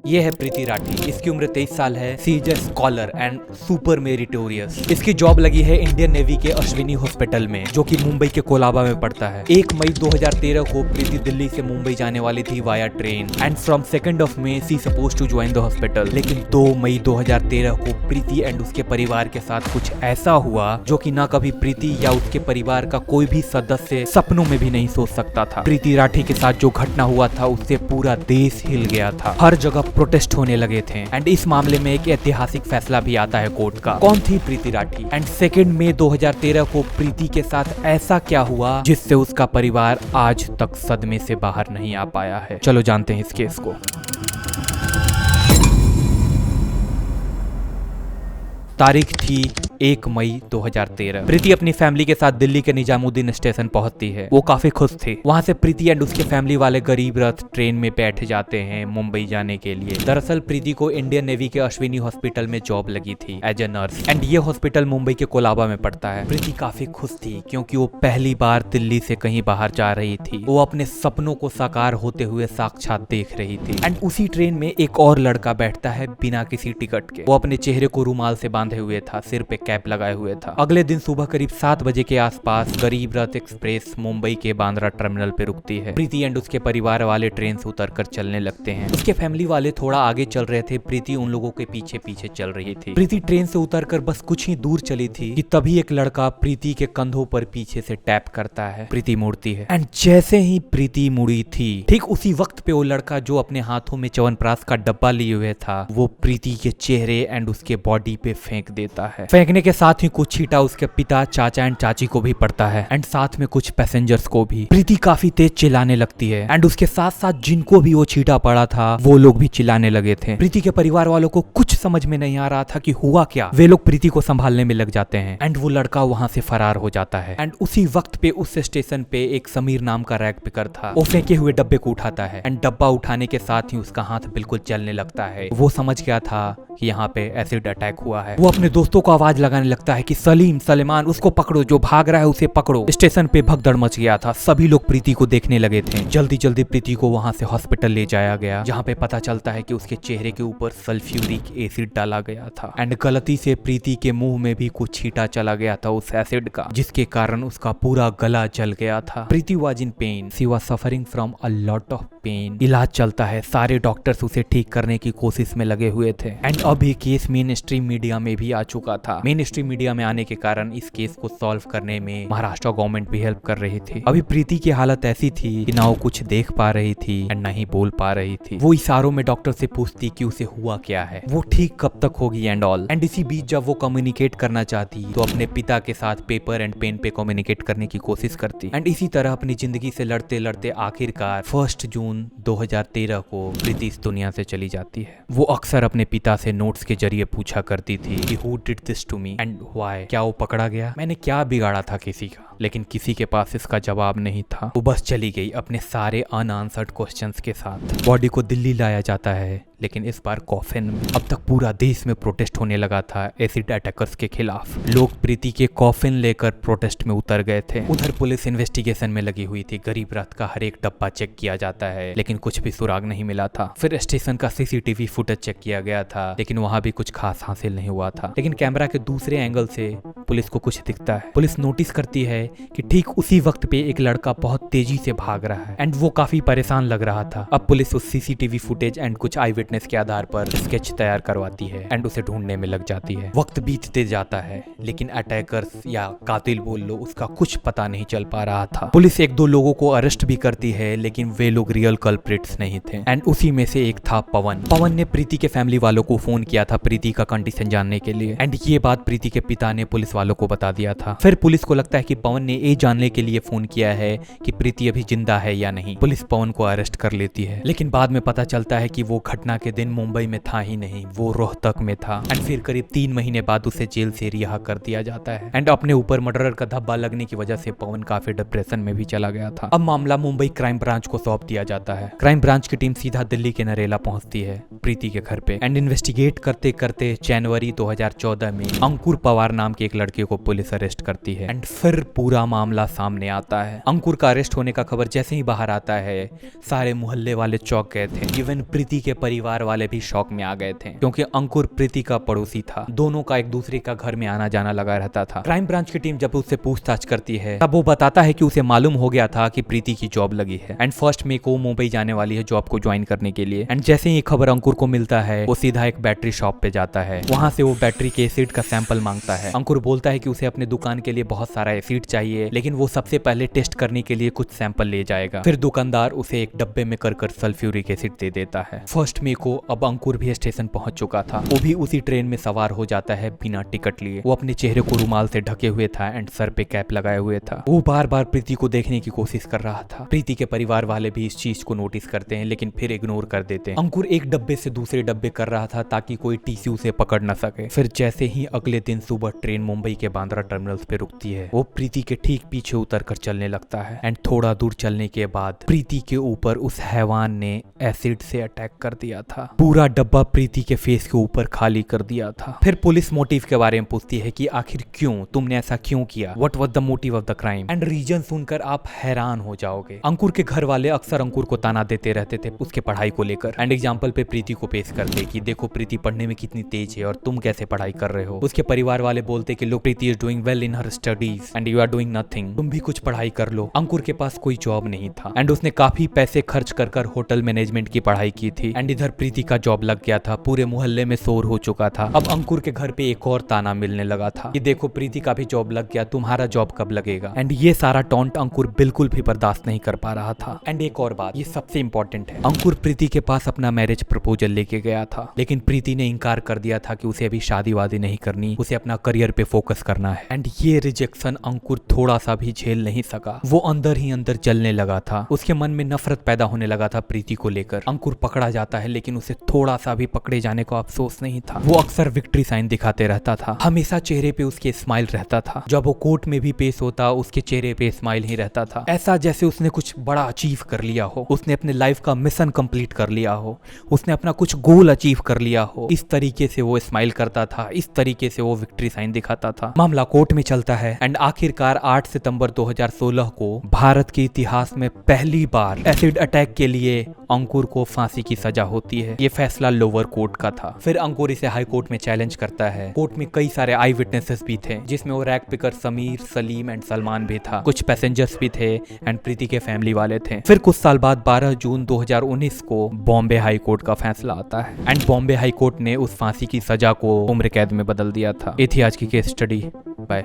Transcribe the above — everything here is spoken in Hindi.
ये है प्रीति राठी। इसकी उम्र 23 साल है। She is a scholar and super meritorious. इसकी जॉब लगी है इंडियन नेवी के अश्विनी हॉस्पिटल में, जो कि मुंबई के कोलाबा में पड़ता है। 1 मई 2013 को प्रीति दिल्ली से मुंबई जाने वाली थी via train and from 2 May she suppose to join the hospital. लेकिन 2 मई 2013 को प्रीति एंड उसके परिवार के साथ कुछ ऐसा हुआ जो कि ना कभी प्रीति या उसके परिवार का कोई भी सदस्य सपनों में भी नहीं सोच सकता था। प्रीति राठी के साथ जो घटना हुआ था उससे पूरा देश हिल गया था। हर जगह प्रोटेस्ट होने लगे थे एंड इस मामले में एक ऐतिहासिक फैसला भी आता है कोर्ट का। कौन थी प्रीति राठी एंड 2 मई 2013 को प्रीति के साथ ऐसा क्या हुआ जिससे उसका परिवार आज तक सदमे से बाहर नहीं आ पाया है। चलो जानते हैं इस केस को। तारीख थी 1 मई 2013। प्रीति अपनी फैमिली के साथ दिल्ली के निजामुद्दीन स्टेशन पहुंचती है। वो काफी खुश थी। वहां से प्रीति एंड उसके फैमिली वाले गरीब रथ ट्रेन में बैठ जाते हैं मुंबई जाने के लिए। दरअसल प्रीति को इंडियन नेवी के अश्विनी हॉस्पिटल में जॉब लगी थी एज ए नर्स एंड ये हॉस्पिटल मुंबई के कोलाबा में पड़ता है। प्रीति काफी खुश थी क्योंकि वो पहली बार दिल्ली से कहीं बाहर जा रही थी। वो अपने सपनों को साकार होते हुए साक्षात देख रही थी। एंड उसी ट्रेन में एक और लड़का बैठता है बिना किसी टिकट के। वो अपने चेहरे को रुमाल से बांधे हुए था, सिर पे कैप लगाए हुए था। अगले दिन सुबह करीब 7 बजे के आसपास गरीब रथ एक्सप्रेस मुंबई के बांद्रा टर्मिनल पे रुकती है। प्रीति एंड उसके परिवार वाले ट्रेन से उतरकर चलने लगते हैं। उसके फैमिली वाले थोड़ा आगे चल रहे थे। प्रीति उन लोगों के पीछे पीछे चल रही थी। प्रीति ट्रेन से उतरकर बस कुछ ही दूर चली थी कि तभी एक लड़का प्रीति के कंधों पर पीछे से टैप करता है। प्रीति मुड़ती है एंड जैसे ही प्रीति मुड़ी थी ठीक उसी वक्त पे वो लड़का जो अपने हाथों में च्यवनप्राश का डब्बा लिए हुए था वो प्रीति के चेहरे एंड उसके बॉडी पे फेंक देता है। फेंकने के साथ ही कुछ छींटा उसके पिता, चाचा एंड चाची को भी पड़ता है एंड साथ में कुछ पैसेंजर्स को भी। प्रीति काफी तेज चिल्लाने लगती है एंड उसके साथ साथ जिनको भी वो छींटा पड़ा था वो लोग भी चिल्लाने लगे थे। प्रीति के परिवार वालों को कुछ समझ में नहीं आ रहा था कि हुआ क्या। वे लोग प्रीति को संभालने में लग जाते हैं एंड वो लड़का वहां से फरार हो जाता है। एंड उसी वक्त पे उस स्टेशन पे एक समीर नाम का रैग पिकर था। वो फेंके हुए डब्बे को उठाता है एंड डब्बा उठाने के साथ ही उसका हाथ बिल्कुल चलने लगता है। वो समझ गया था कि यहाँ पे एसिड अटैक हुआ है। वो अपने दोस्तों को आवाज लगाने लगता है कि सलीम, सलेमान, उसको पकड़ो, जो भाग रहा है उसे पकड़ो। स्टेशन पे भगदड़ मच गया था। सभी लोग प्रीति को देखने लगे थे। जल्दी जल्दी प्रीति को वहां से हॉस्पिटल ले जाया गया, जहाँ पे पता चलता है कि उसके चेहरे के ऊपर सल्फ्यूरिक एसिड डाला गया था एंड गलती से प्रीति के मुंह में भी कुछ छींटा चला गया था उस एसिड का, जिसके कारण उसका पूरा गला जल गया था। Preeti was in pain. She was suffering from a lot of pain. इलाज चलता है। सारे डॉक्टर्स उसे ठीक करने की कोशिश में लगे हुए थे एंड अब ये केस मेन स्ट्रीम मीडिया में भी आ चुका था। मेन स्ट्रीम मीडिया में आने के कारण इस केस को सॉल्व करने में महाराष्ट्र गवर्नमेंट भी हेल्प कर रही थी। अभी प्रीति की हालत ऐसी थी कि ना वो कुछ देख पा रही थी एंड ना ही बोल पा रही थी। वो इशारों में डॉक्टर से पूछती कि उसे हुआ क्या है, वो ठीक कब तक होगी एंड ऑल। एंड इसी बीच जब वो कम्युनिकेट करना चाहती तो अपने पिता के साथ पेपर एंड पेन पे कम्युनिकेट करने की कोशिश करती एंड इसी तरह अपनी जिंदगी से लड़ते लड़ते आखिरकार 1 जून 2013 को प्रीति इस दुनिया से चली जाती है। वो अक्सर अपने पिता से नोट्स के जरिए पूछा करती थी कि who did this to me and why. क्या वो पकड़ा गया? मैंने क्या बिगाड़ा था किसी का? लेकिन किसी के पास इसका जवाब नहीं था। वो बस चली गई अपने सारे अनआंसर्ड क्वेश्चंस के साथ। बॉडी को दिल्ली लाया जाता है लेकिन इस बार कॉफिन में। अब तक पूरा देश में प्रोटेस्ट होने लगा था एसिड अटैकर्स के खिलाफ। लोग प्रीति के कॉफिन लेकर प्रोटेस्ट में उतर गए थे। उधर पुलिस इन्वेस्टिगेशन में लगी हुई थी। गरीब रथ का हर एक डब्बा चेक किया जाता है लेकिन कुछ भी सुराग नहीं मिला था। फिर स्टेशन का सीसीटीवी फुटेज चेक किया गया था लेकिन वहां भी कुछ खास हासिल नहीं हुआ था। लेकिन कैमरा के दूसरे एंगल से पुलिस को कुछ दिखता है। पुलिस नोटिस करती है कि ठीक उसी वक्त पे एक लड़का बहुत तेजी से भाग रहा है एंड वो काफी परेशान लग रहा था। अब पुलिस उस सीसीटीवी फुटेज एंड कुछ आई विटनेस के आधार पर स्केच तैयार करवाती है एंड उसे ढूंढने में लग जाती है। वक्त बीतते जाता है लेकिन अटैकर्स या कातिल बोल लो उसका कुछ पता नहीं चल पा रहा था। पुलिस 1-2 लोगों को अरेस्ट भी करती है लेकिन वे लोग रियल कल्प्रिट्स नहीं थे एंड उसी में से एक था पवन। पवन ने प्रीति के फैमिली वालों को फोन किया था प्रीति का कंडीशन जानने के लिए एंड ये बात प्रीति के पिता ने पुलिस वालों को बता दिया था। फिर पुलिस को लगता है कि पवन ने ये जानने के लिए फोन किया है कि प्रीति अभी जिंदा है या नहीं। पुलिस पवन को अरेस्ट कर लेती है लेकिन बाद में पता चलता है कि वो घटना के दिन मुंबई में था ही नहीं, वो रोहतक में था। एंड फिर करीब 3 महीने बाद उसे जेल से रिहा कर दिया जाता है। एंड अपने ऊपर मर्डरर का धब्बा लगने की वजह से पवन काफी डिप्रेशन में भी चला गया था। अब मामला मुंबई क्राइम ब्रांच को सौंप दिया जाता है। क्राइम ब्रांच की टीम सीधा दिल्ली के नरेला पहुंचती है प्रीति के घर पे। एंड इन्वेस्टिगेट करते करते जनवरी 2014 में अंकुर पवार नाम के एक लड़के को पुलिस अरेस्ट करती है। एंड फिर पूरा मामला सामने आता है। अंकुर का अरेस्ट होने का खबर जैसे ही बाहर आता है, सारे मोहल्ले वाले चौंक गए थे। इवन प्रीति के परिवार वाले भी शॉक में आ गए थे, क्योंकि अंकुर प्रीति का पड़ोसी था। दोनों का एक दूसरे का घर में आना जाना लगा रहता था। क्राइम ब्रांच की टीम जब उससे पूछताछ करती है, तब वो बताता है कि उसे मालूम हो गया था कि प्रीति की जॉब लगी है एंड 1 मई को मुंबई जाने वाली है जॉब को ज्वाइन करने के लिए। एंड जैसे ही खबर अंकुर को मिलता है, वो सीधा एक बैटरी शॉप पे जाता है। वहां से वो बैटरी के एसिड का सैंपल मांगता है। अंकुर बोलता है कि उसे अपने दुकान के लिए बहुत सारा एसिड चाहिए, लेकिन वो सबसे पहले टेस्ट करने के लिए कुछ सैंपल ले जाएगा। फिर दुकानदार उसे एक डब्बे में कर सल्फ्यूरिक एसिड दे देता है। 1 मई को अब अंकुर भी स्टेशन पहुंच चुका था। वो भी उसी ट्रेन में सवार हो जाता है बिना टिकट लिए। वो अपने चेहरे को रुमाल से ढके हुए था एंड सर पे कैप लगाए हुए था। वो बार बार प्रीति को देखने की कोशिश कर रहा था। प्रीति के परिवार वाले भी इस चीज को नोटिस करते हैं, लेकिन फिर इग्नोर कर देते हैं। अंकुर एक डब्बे से दूसरे डब्बे कर रहा था ताकि कोई टीसी उसे पकड़ न सके। फिर जैसे ही अगले दिन सुबह ट्रेन मुंबई के बांद्रा टर्मिनल्स पे रुकती है, वो प्रीति के ठीक पीछे उतर कर चलने लगता है। एंड थोड़ा दूर चलने के बाद प्रीति के ऊपर उस हैवान ने एसिड से अटैक कर दिया था। पूरा डब्बा प्रीति के फेस के ऊपर खाली कर दिया था। फिर पुलिस मोटिव के बारे में पूछती है कि आखिर क्यों, तुमने ऐसा क्यों किया, what was the motive of the crime. And reason सुनकर आप हैरान हो जाओगे। अंकुर के घर वाले अक्सर अंकुर को ताना देते रहते थे उसके पढ़ाई को लेकर। एंड एग्जाम्पल पे प्रीति को पेश करते कि देखो प्रीति पढ़ने में कितनी तेज है और तुम कैसे पढ़ाई कर रहे हो। उसके परिवार वाले बोलते कि लोग Preeti is doing well in her studies and you are doing nothing, तुम भी कुछ पढ़ाई कर लो। अंकुर के पास कोई जॉब नहीं था एंड उसने काफी पैसे खर्च कर होटल मैनेजमेंट की पढ़ाई की थी। एंड इधर प्रीति का जॉब लग गया था। पूरे मोहल्ले में शोर हो चुका था। अब अंकुर के घर पे एक और ताना मिलने लगा था कि देखो प्रीति का भी जॉब लग गया, तुम्हारा जॉब कब लगेगा। एंड ये सारा टॉन्ट अंकुर बिल्कुल भी बर्दाश्त नहीं कर पा रहा था। एंड एक और बात, ये सबसे इंपॉर्टेंट है, अंकुर प्रीति के पास अपना मैरिज प्रपोजल लेके गया था, लेकिन प्रीति ने इनकार कर दिया था कि उसे अभी शादी वादी नहीं करनी, उसे अपना करियर पे फोकस करना है। एंड ये रिजेक्शन अंकुर थोड़ा सा भी झेल नहीं सका। वो अंदर ही अंदर जलने लगा था। उसके मन में नफरत पैदा होने लगा था प्रीति को लेकर। अंकुर पकड़ा जाता है, लेकिन उसे थोड़ा सा भी पकड़े जाने को अफसोस नहीं था। वो अक्सर विक्ट्री साइन दिखाते रहता था। हमेशा चेहरे पे उसके स्माइल रहता था। जब वो कोर्ट में भी पेश होता, उसके चेहरे पे स्माइल ही रहता था। ऐसा जैसे उसने कुछ बड़ा अचीव कर लिया हो, उसने अपने लाइफ का मिशन कंप्लीट कर लिया हो, उसने अपना कुछ गोल अचीव कर लिया हो। इस तरीके से वो स्माइल करता था, इस तरीके से वो विक्ट्री साइन दिखाता था। मामला कोर्ट में चलता है एंड आखिरकार 8 सितंबर 2016 को भारत के इतिहास में पहली बार एसिड अटैक के लिए अंकुर को फांसी की सजा होती है। ये फैसला लोअर कोर्ट का था। फिर अंकुर इसे हाई कोर्ट में चैलेंज करता है। कोर्ट में कई सारे आई विटनेसेस भी थे, जिसमें वो rack picker Sameer, Salim and Salman भी था। कुछ पैसेंजर्स भी थे एंड प्रीति के फैमिली वाले थे। फिर कुछ साल बाद 12 जून 2019 को बॉम्बे हाई कोर्ट का फैसला आता है एंड बॉम्बे हाई कोर्ट ने उस फांसी की सजा को उम्र कैद में बदल दिया था। ये थी आज की केस स्टडी। बाय।